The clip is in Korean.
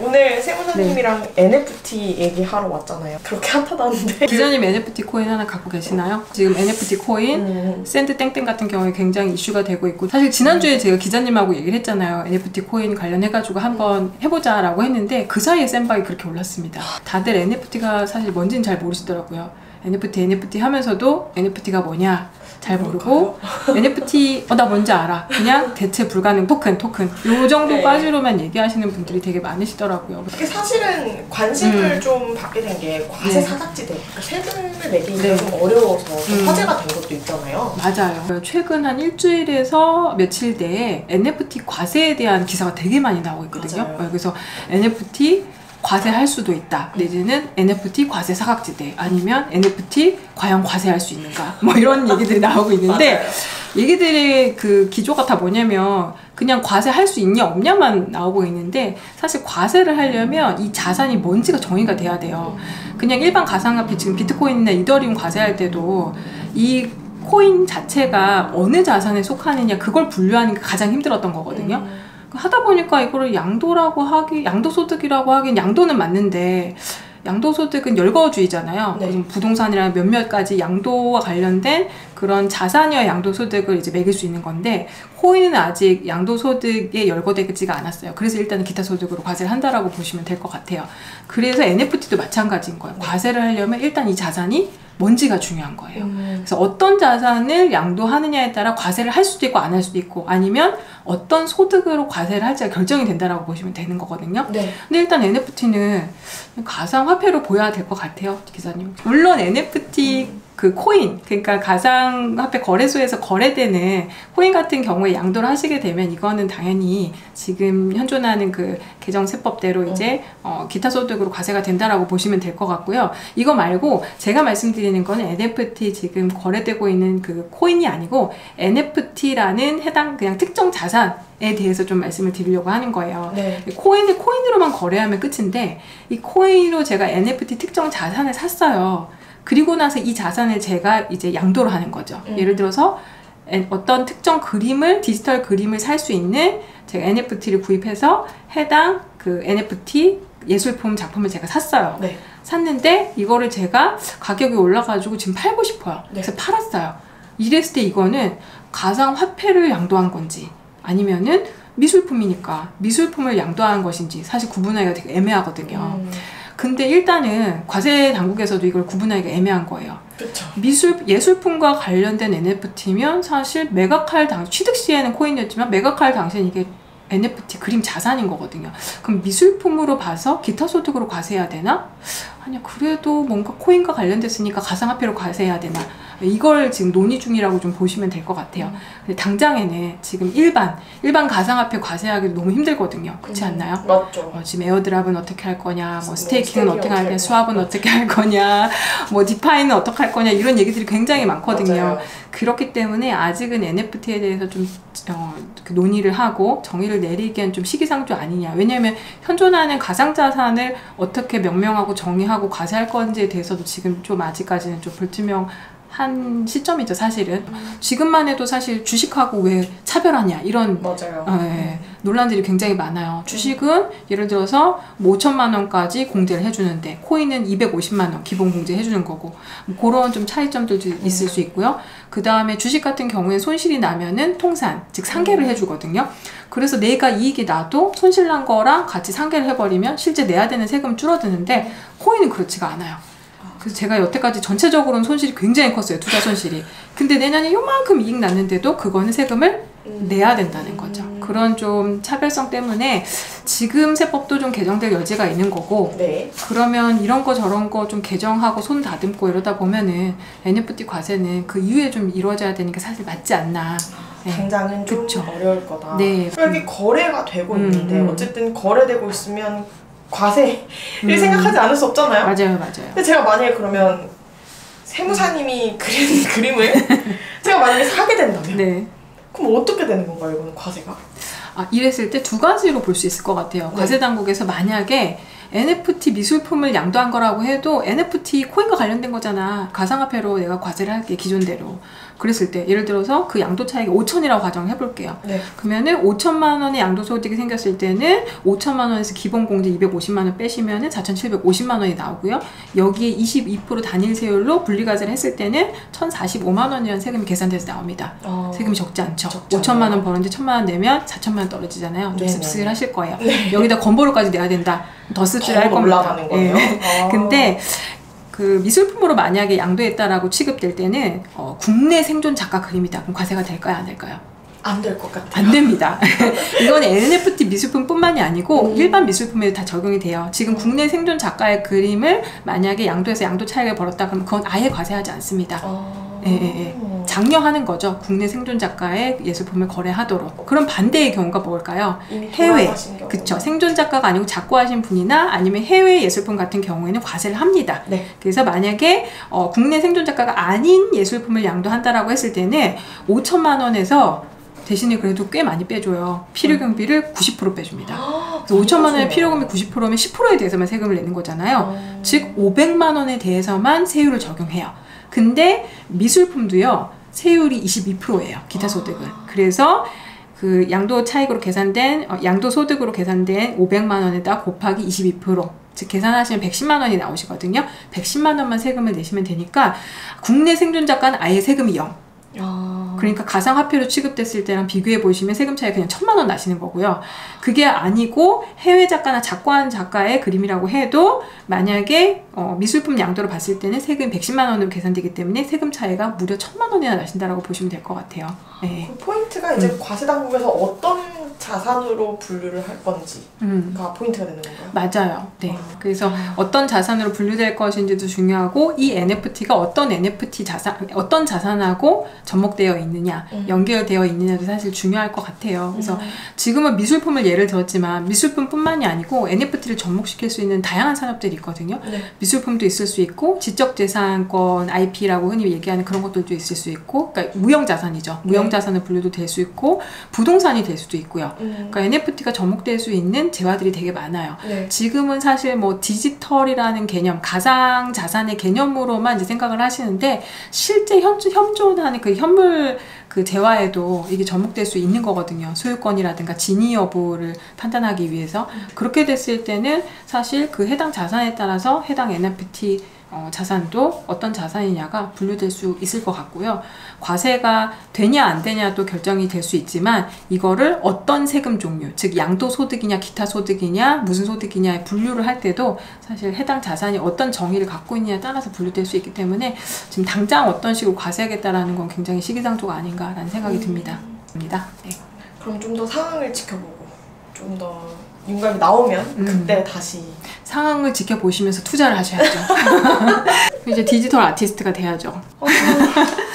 오늘 세무사님이랑 NFT 얘기하러 왔잖아요. 그렇게 핫하다는데. 기자님 NFT 코인 하나 갖고 계시나요? 지금 NFT 코인, 샌드 땡땡 같은 경우에 굉장히 이슈가 되고 있고, 사실 지난주에 제가 기자님하고 얘기를 했잖아요. NFT 코인 관련해가지고 한번 해보자라고 했는데 그 사이에 샌박이 그렇게 올랐습니다. 다들 NFT가 사실 뭔지는 잘 모르시더라고요. NFT 하면서도 NFT가 뭐냐 잘 모르고 NFT 나 뭔지 알아. 그냥 대체 불가능 토큰 요 정도까지로만 얘기하시는 분들이 되게 많으시더라고요. 이게 사실은 관심을 좀 받게 된 게 과세 사각지대, 그러니까 세금을 매기기가 좀 어려워서 좀 화제가 된 것도 있잖아요. 맞아요. 최근 한 일주일에서 며칠 내에 NFT 과세에 대한 기사가 되게 많이 나오고 있거든요. 맞아요. 그래서 NFT 과세할 수도 있다. 내지는 NFT 과세 사각지대, 아니면 NFT 과연 과세할 수 있는가, 뭐 이런 얘기들이 나오고 있는데 얘기들의 그 기조가 다 뭐냐면 그냥 과세할 수 있냐 없냐만 나오고 있는데, 사실 과세를 하려면 이 자산이 뭔지가 정의가 돼야 돼요. 그냥 일반 가상화폐, 지금 비트코인이나 이더리움 과세할 때도 이 코인 자체가 어느 자산에 속하느냐 그걸 분류하는 게 가장 힘들었던 거거든요. 하다 보니까 이거를 양도소득이라고 하긴 양도는 맞는데, 양도소득은 열거주의잖아요. 네. 부동산이랑 몇몇 가지 양도와 관련된 그런 자산이와 양도소득을 이제 매길 수 있는 건데, 코인은 아직 양도소득에 열거되지가 않았어요. 그래서 일단은 기타소득으로 과세를 한다라고 보시면 될 것 같아요. 그래서 NFT도 마찬가지인 거예요. 과세를 하려면 일단 이 자산이 뭔지가 중요한 거예요. 그래서 어떤 자산을 양도하느냐에 따라 과세를 할 수도 있고 안 할 수도 있고, 아니면 어떤 소득으로 과세를 할지가 결정이 된다라고 보시면 되는 거거든요. 네. 근데 일단 NFT는 가상화폐로 보여야 될 것 같아요, 기사님. 물론 NFT 그 코인, 그러니까 가상화폐 거래소에서 거래되는 코인 같은 경우에 양도를 하시게 되면 이거는 당연히 지금 현존하는 그 개정세법대로 이제 기타 소득으로 과세가 된다라고 보시면 될 것 같고요. 이거 말고 제가 말씀드리는 거는 NFT 지금 거래되고 있는 그 코인이 아니고 NFT라는 해당 그냥 특정 자산에 대해서 좀 말씀을 드리려고 하는 거예요. 네. 코인을 코인으로만 거래하면 끝인데, 이 코인으로 제가 NFT 특정 자산을 샀어요. 그리고 나서 이 자산을 제가 이제 양도를 하는 거죠. 예를 들어서 어떤 특정 그림을, 디지털 그림을 살 수 있는 제가 NFT를 구입해서 해당 그 NFT 예술품 작품을 제가 샀어요. 네. 샀는데 이거를 제가 가격이 올라가지고 지금 팔고 싶어요. 네. 그래서 팔았어요. 이랬을 때 이거는 가상화폐를 양도한 건지, 아니면은 미술품이니까 미술품을 양도한 것인지 사실 구분하기가 되게 애매하거든요. 근데 일단은 과세 당국에서도 이걸 구분하기가 애매한 거예요. 그쵸. 예술품과 관련된 NFT면 사실 매각할 취득 시에는 코인이었지만 매각할 당시엔 이게 NFT 그림 자산인 거거든요. 그럼 미술품으로 봐서 기타 소득으로 과세해야 되나? 아니야, 그래도 뭔가 코인과 관련됐으니까 가상화폐로 과세해야 되나? 이걸 지금 논의 중이라고 좀 보시면 될 것 같아요. 근데 당장에는 지금 일반 가상화폐 과세하기도 너무 힘들거든요. 그렇지 않나요? 맞죠. 지금 에어드랍은 어떻게 할 거냐, 뭐 스테이킹은 어떻게 할 거냐, 스왑은 어떻게 할 거냐, 뭐 디파이는 어떻게 할 거냐, 이런 얘기들이 굉장히 많거든요. 맞아요. 그렇기 때문에 아직은 NFT에 대해서 좀 논의를 하고 정의를 내리기엔 좀 시기상조 아니냐. 왜냐하면 현존하는 가상자산을 어떻게 명명하고 정의하고 과세할 건지에 대해서도 지금 좀 아직까지는 좀 불투명한 시점이죠, 사실은. 지금만 해도 사실 주식하고 왜 차별하냐, 이런 맞아요. 논란들이 굉장히 많아요. 주식은 예를 들어서 뭐 5천만 원까지 공제를 해주는데 코인은 250만 원 기본 공제 해주는 거고, 그런 좀 차이점들도 있을 수 있고요. 그 다음에 주식 같은 경우에 손실이 나면은 통산, 즉 상계를 해주거든요. 그래서 내가 이익이 나도 손실 난 거랑 같이 상계를 해버리면 실제 내야 되는 세금 줄어드는데, 코인은 그렇지가 않아요. 그래서 제가 여태까지 전체적으로는 손실이 굉장히 컸어요. 투자 손실이. 근데 내년에 요만큼 이익 났는데도 그거는 세금을 내야 된다는 거죠. 그런 좀 차별성 때문에 지금 세법도 좀 개정될 여지가 있는 거고, 네. 그러면 이런 거 저런 거 좀 개정하고 손 다듬고 이러다 보면은 NFT 과세는 그 이후에 좀 이루어져야 되는 게 사실 맞지 않나. 네. 당장은 좀 그쵸. 어려울 거다. 네. 이게 거래가 되고 있는데 어쨌든 거래되고 있으면 과세를 생각하지 않을 수 없잖아요. 맞아요. 근데 제가 만약에 그러면 세무사님이 그린 그림을 제가 만약에 사게 된다면 네. 그럼 어떻게 되는 건가요, 이거는 과세가? 이랬을 때 두 가지로 볼 수 있을 것 같아요. 네. 과세 당국에서 만약에 NFT 미술품을 양도한 거라고 해도 NFT 코인과 관련된 거잖아. 가상화폐로 내가 과세를 할게 기존대로. 그랬을 때 예를 들어서 그 양도 차익이 5천이라고 가정해 볼게요. 네. 그러면은 5천만 원의 양도 소득이 생겼을 때는 5천만 원에서 기본 공제 250만 원 빼시면은 4,750만 원이 나오고요. 여기에 22% 단일 세율로 분리과세를 했을 때는 1,045만 원이라는 세금이 계산돼서 나옵니다. 세금이 적지 않죠. 5천만 원 버는데 1,000만 원 내면 4천만 원 떨어지잖아요. 좀 네네. 씁쓸하실 거예요. 네. 여기다 건보료까지 내야 된다. 더 씁쓸할 더 겁니다. 올라가는 거예요. 근데 그 미술품으로 만약에 양도했다라고 취급될 때는 국내 생존 작가 그림이다. 그럼 과세가 될까요? 안 될까요? 안 될 것 같아요. 안 됩니다. 이건 NFT 미술품뿐만이 아니고 일반 미술품에도 다 적용이 돼요. 지금 국내 생존 작가의 그림을 만약에 양도해서 양도 차익을 벌었다 그러면 그건 아예 과세하지 않습니다. 장려하는 거죠. 국내 생존 작가의 예술품을 거래하도록. 그럼 반대의 경우가 뭘까요? 해외. 그쵸. 생존 작가가 아니고 작고하신 분이나 아니면 해외 예술품 같은 경우에는 과세를 합니다. 네. 그래서 만약에 국내 생존 작가가 아닌 예술품을 양도한다라고 했을 때는 5천만 원에서 대신에 그래도 꽤 많이 빼줘요. 필요경비를 90% 빼줍니다. 그래서 5천만 원의 필요금이 90%면 10%에 대해서만 세금을 내는 거잖아요. 즉 500만 원에 대해서만 세율을 적용해요. 근데 미술품도요. 세율이 22%예요. 기타 소득은. 그래서 그 양도 차익으로 계산된 양도 소득으로 계산된 500만 원에다 곱하기 22%. 즉 계산하시면 110만 원이 나오시거든요. 110만 원만 세금을 내시면 되니까 국내 생존 작가는 아예 세금이 0. 그러니까 가상화폐로 취급됐을 때랑 비교해 보시면 세금 차이 그냥 1,000만 원 나시는 거고요. 그게 아니고 해외 작가나 작고한 작가의 그림이라고 해도 만약에 미술품 양도로 봤을 때는 세금 110만 원으로 계산되기 때문에 세금 차이가 무려 1,000만 원이나 나신다라고 보시면 될 것 같아요. 네. 그 포인트가 이제 과세 당국에서 어떤 자산으로 분류를 할 건지가 포인트가 되는 건가요? 맞아요. 네. 그래서 어떤 자산으로 분류될 것인지도 중요하고 이 NFT가 어떤 NFT 어떤 자산하고 접목되어 있느냐, 연결되어 있느냐도 사실 중요할 것 같아요. 그래서 지금은 미술품을 예를 들었지만 미술품뿐만이 아니고 NFT를 접목시킬 수 있는 다양한 산업들이 있거든요. 네. 미술품도 있을 수 있고 지적재산권 IP라고 흔히 얘기하는 그런 것들도 있을 수 있고, 그러니까 무형자산이죠. 무형자산을 분류도 될 수 있고 부동산이 될 수도 있고요. 그러니까 NFT가 접목될 수 있는 재화들이 되게 많아요. 네. 지금은 사실 뭐 디지털이라는 개념, 가상 자산의 개념으로만 이제 생각을 하시는데 실제 현존하는 그 현물 그 재화에도 이게 접목될 수 있는 거거든요. 소유권이라든가 진위 여부를 판단하기 위해서. 그렇게 됐을 때는 사실 그 해당 자산에 따라서 해당 NFT 자산도 어떤 자산이냐가 분류될 수 있을 것 같고요. 과세가 되냐 안 되냐도 결정이 될 수 있지만 이거를 어떤 세금 종류, 즉 양도소득이냐 기타 소득이냐 무슨 소득이냐에 분류를 할 때도 사실 해당 자산이 어떤 정의를 갖고 있느냐에 따라서 분류될 수 있기 때문에 지금 당장 어떤 식으로 과세하겠다라는 건 굉장히 시기상조가 아닌가라는 생각이 듭니다. 네. 그럼 좀 더 상황을 지켜보고 좀 더 윤곽이 나오면 그때 다시 상황을 지켜보시면서 투자를 하셔야죠. 이제 디지털 아티스트가 돼야죠.